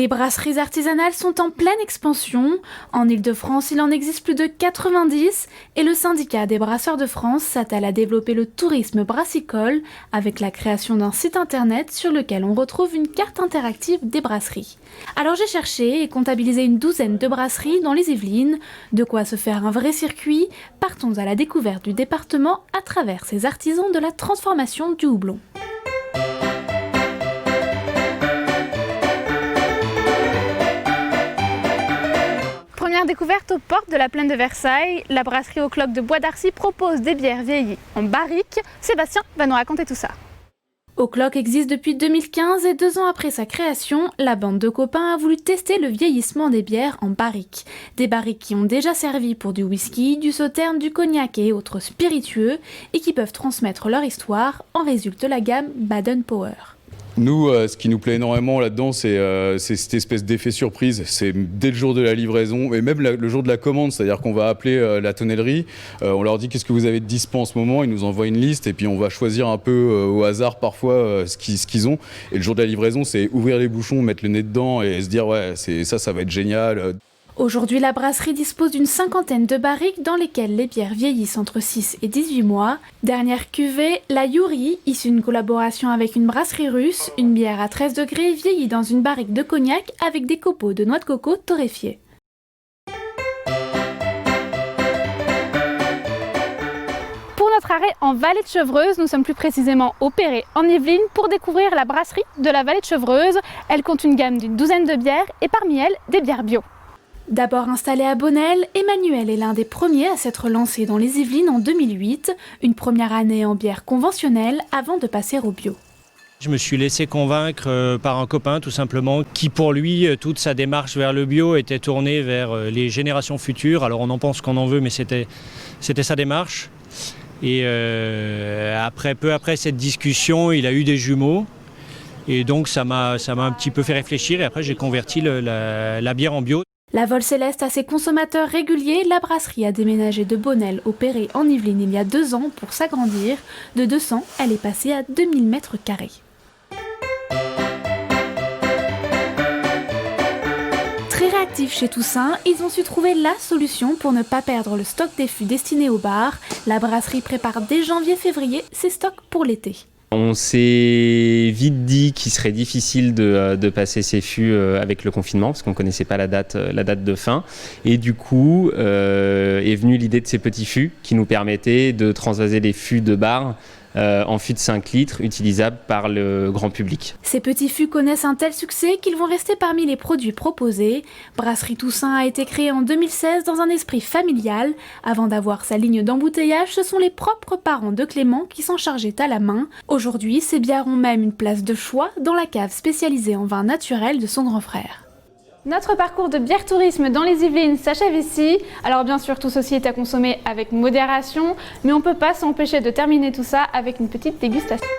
Les brasseries artisanales sont en pleine expansion. En Île-de-France, il en existe plus de 90 et le syndicat des brasseurs de France s'attelle à développer le tourisme brassicole avec la création d'un site internet sur lequel on retrouve une carte interactive des brasseries. Alors j'ai cherché et comptabilisé une douzaine de brasseries dans les Yvelines. De quoi se faire un vrai circuit. Partons à la découverte du département à travers ces artisans de la transformation du houblon. Première découverte aux portes de la plaine de Versailles, la brasserie au cloc de Bois d'Arcy propose des bières vieillies en barrique. Sébastien va nous raconter tout ça. Au Cloc existe depuis 2015 et 2 ans après sa création, la bande de copains a voulu tester le vieillissement des bières en barrique. Des barriques qui ont déjà servi pour du whisky, du sauterne, du cognac et autres spiritueux et qui peuvent transmettre leur histoire. En résulte la gamme Baden Powell. Nous, ce qui nous plaît énormément là-dedans, c'est cette espèce d'effet surprise. C'est dès le jour de la livraison, et même le jour de la commande, c'est-à-dire qu'on va appeler la tonnellerie, on leur dit qu'est-ce que vous avez de dispo en ce moment, ils nous envoient une liste, et puis on va choisir un peu au hasard parfois ce qu'ils ont. Et le jour de la livraison, c'est ouvrir les bouchons, mettre le nez dedans et se dire ouais, ça va être génial. Aujourd'hui, la brasserie dispose d'une 50aine de barriques dans lesquelles les bières vieillissent entre 6 et 18 mois. Dernière cuvée, la Yuri, issue d'une collaboration avec une brasserie russe, une bière à 13 degrés vieillie dans une barrique de cognac avec des copeaux de noix de coco torréfiés. Pour notre arrêt en Vallée de Chevreuse, nous sommes plus précisément au Perret en Yvelines pour découvrir la brasserie de la Vallée de Chevreuse. Elle compte une gamme d'une douzaine de bières et parmi elles, des bières bio. D'abord installé à Bonnel, Emmanuel est l'un des premiers à s'être lancé dans les Yvelines en 2008, une première année en bière conventionnelle avant de passer au bio. Je me suis laissé convaincre par un copain tout simplement qui pour lui, toute sa démarche vers le bio était tournée vers les générations futures. Alors on en pense qu'on en veut mais c'était sa démarche. Et peu après cette discussion, il a eu des jumeaux. Et donc ça m'a un petit peu fait réfléchir et après j'ai converti la bière en bio. La Vol Céleste a ses consommateurs réguliers. La brasserie a déménagé de Bonnel au Perret en Yvelines il y a 2 ans pour s'agrandir. De 200, elle est passée à 2000 mètres carrés. Très réactifs chez Toussaint, ils ont su trouver la solution pour ne pas perdre le stock des fûts destinés aux bars. La brasserie prépare dès janvier-février ses stocks pour l'été. On s'est vite dit qu'il serait difficile de passer ces fûts avec le confinement parce qu'on ne connaissait pas la date de fin. Et du coup est venue l'idée de ces petits fûts qui nous permettaient de transvaser les fûts de bar en fûts de 5 litres utilisables par le grand public. Ces petits fûts connaissent un tel succès qu'ils vont rester parmi les produits proposés. Brasserie Toussaint a été créée en 2016 dans un esprit familial. Avant d'avoir sa ligne d'embouteillage, ce sont les propres parents de Clément qui s'en chargeaient à la main. Aujourd'hui, ces bières ont même une place de choix dans la cave spécialisée en vin naturel de son grand frère. Notre parcours de bière tourisme dans les Yvelines s'achève ici. Alors bien sûr, tout ceci est à consommer avec modération, mais on ne peut pas s'empêcher de terminer tout ça avec une petite dégustation.